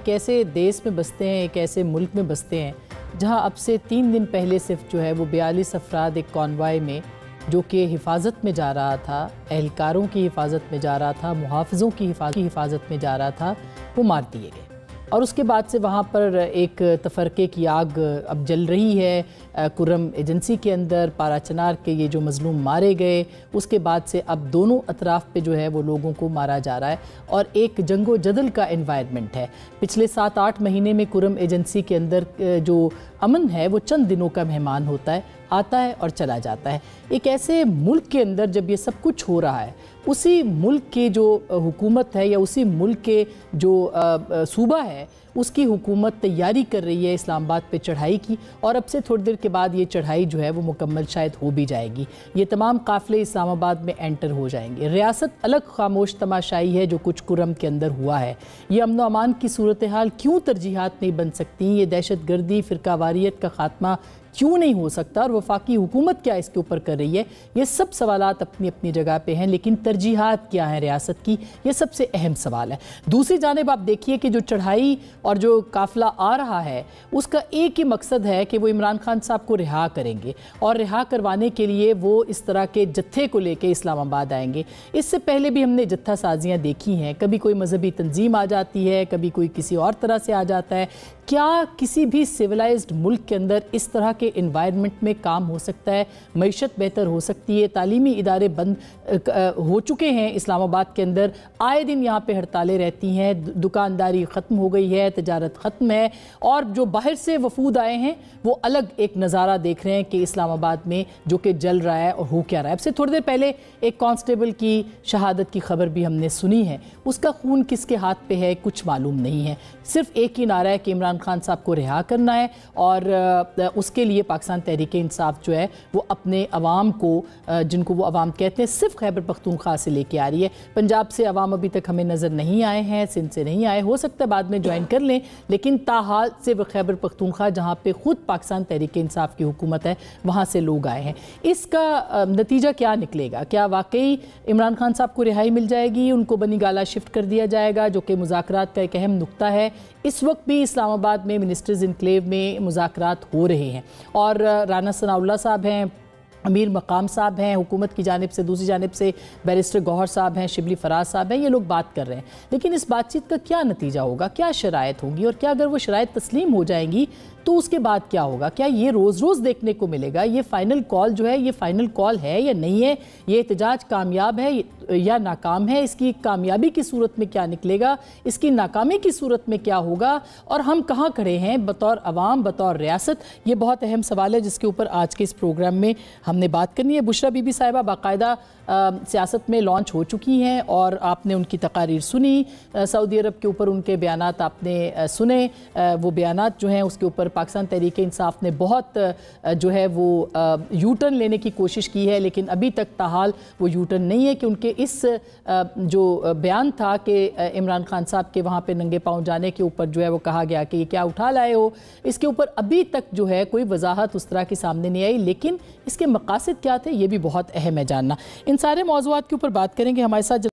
एक ऐसे देश में बसते हैं, एक ऐसे मुल्क में बसते हैं जहां अब से 3 दिन पहले सिर्फ जो है वो 42 अफराद एक कॉन्वाय में जो कि हिफाजत में जा रहा था, एहलकारों की हिफाजत में जा रहा था, मुहाफ़िज़ों की हिफाजत में जा रहा था, वो मार दिए गए। और उसके बाद से वहाँ पर एक तफरके की आग अब जल रही है कुर्रम एजेंसी के अंदर। पारा चनार के ये जो मज़लूम मारे गए, उसके बाद से अब दोनों अतराफ़ पे जो है वो लोगों को मारा जा रहा है और एक जंगो जदल का एनवायरनमेंट है। पिछले 7-8 महीने में कुर्रम एजेंसी के अंदर जो अमन है वो चंद दिनों का मेहमान होता है, आता है और चला जाता है। एक ऐसे मुल्क के अंदर जब ये सब कुछ हो रहा है, उसी मुल्क के जो हुकूमत है या उसी मुल्क के जो सूबा है, उसकी हुकूमत तैयारी कर रही है इस्लामाबाद पे चढ़ाई की, और अब से थोड़ी देर के बाद ये चढ़ाई जो है वो मुकम्मल शायद हो भी जाएगी। ये तमाम काफ़िले इस्लामाबाद में एंटर हो जाएंगे। रियासत अलग खामोश तमाशाई है जो कुछ कुर्रम के अंदर हुआ है। ये अमन व अमान की सूरत हाल क्यों तरजीहात नहीं बन सकती? ये दहशत गर्दी, फ़िरकावारियत का ख़ात्मा क्यों नहीं हो सकता? और वफाकी हुकूमत क्या इसके ऊपर कर रही है? ये सब सवालात अपनी अपनी जगह पे हैं, लेकिन तरजीहात क्या है रियासत की, ये सबसे अहम सवाल है। दूसरी जानिब आप देखिए कि जो चढ़ाई और जो काफ़िला आ रहा है, उसका एक ही मकसद है कि वो इमरान खान साहब को रिहा करेंगे, और रिहा करवाने के लिए वो इस तरह के जत्थे को लेके इस्लामाबाद आएंगे। इससे पहले भी हमने जत्था साजियाँ देखी हैं, कभी कोई मजहबी तंजीम आ जाती है, कभी कोई किसी और तरह से आ जाता है। क्या किसी भी सिविलाइज्ड मुल्क के अंदर इस तरह के इन्वायरमेंट में काम हो सकता है? मईशत बेहतर हो सकती है? तालीमी इदारे बंद हो चुके हैं इस्लामाबाद के अंदर, आए दिन यहाँ पे हड़तालें रहती हैं, दुकानदारी ख़त्म हो गई है, तजारत ख़त्म है, और जो बाहर से वफूद आए हैं वो अलग एक नज़ारा देख रहे हैं कि इस्लामाबाद में जो कि जल रहा है और हो क्या रहा है। अब से थोड़ी देर पहले एक कांस्टेबल की शहादत की खबर भी हमने सुनी है। उसका खून किसके हाथ पे है कुछ मालूम नहीं है, सिर्फ एक ही नारा है कि इमरान खान साहब को रिहा करना है, और उसके लिए पाकिस्तान तहरीक इंसाफ जो है वो अपने अवाम को, जिनको वो अवाम कहते हैं, सिर्फ खैबर पख्तूनख्वा से लेके आ रही है। पंजाब से अवाम अभी तक हमें नज़र नहीं आए हैं, सिंध से नहीं आए, हो सकता है बाद में ज्वाइन कर लें, लेकिन ताहाल से वो खैबर पख्तूनख्वा जहाँ पे ख़ुद पाकिस्तान तहरीक इंसाफ की हुकूमत है, वहाँ से लोग आए हैं। इसका नतीजा क्या निकलेगा? क्या वाकई इमरान खान साहब को रिहाई मिल जाएगी, उनको बनी गाला शिफ्ट कर दिया जाएगा, जो कि मुज़ाकरात का एक अहम नुक्ता है? इस वक्त भी इस्लामाबाद में मिनिस्टर्स इनक्लेव में मुज़ाकरात हो रहे हैं, और राना सनाउल्लाह साहब हैं, अमीर मकाम साहब हैं हुकूमत की जानिब से, दूसरी जानिब से बैरिस्टर गौहर साहब हैं, शिबली फराज साहब हैं, ये लोग बात कर रहे हैं। लेकिन इस बातचीत का क्या नतीजा होगा, क्या शराइत होगी, और क्या अगर वो शराइत तस्लीम हो जाएंगी तो उसके बाद क्या होगा? क्या ये रोज़ रोज़ देखने को मिलेगा? ये फ़ाइनल कॉल जो है, ये फ़ाइनल कॉल है या नहीं है? ये एहतजाज कामयाब है या नाकाम है? इसकी कामयाबी की सूरत में क्या निकलेगा, इसकी नाकामी की सूरत में क्या होगा, और हम कहाँ खड़े हैं बतौर अवाम, बतौर रियासत? ये बहुत अहम सवाल है जिसके ऊपर आज के इस प्रोग्राम में हमने बात करनी है। बुशरा बीबी साहिबा बाकायदा सियासत में लॉन्च हो चुकी हैं, और आपने उनकी तकारीर सुनी, सऊदी अरब के ऊपर उनके बयानात आपने सुने। वो बयानात जो हैं उसके ऊपर पाकिस्तान तहरीक इंसाफ ने बहुत जो है वो यू टर्न लेने की कोशिश की है, लेकिन अभी तक ताहाल वो यू टर्न नहीं है कि उनके इस जो बयान था कि इमरान खान साहब के वहाँ पे नंगे पाँव जाने के ऊपर जो है वो कहा गया कि ये क्या उठा लाए हो, इसके ऊपर अभी तक जो है कोई वजाहत उस तरह की सामने नहीं आई। लेकिन इसके मकासद क्या थे, ये भी बहुत अहम है जानना। इन सारे मौज़ूआत के ऊपर बात करेंगे। हमारे साथ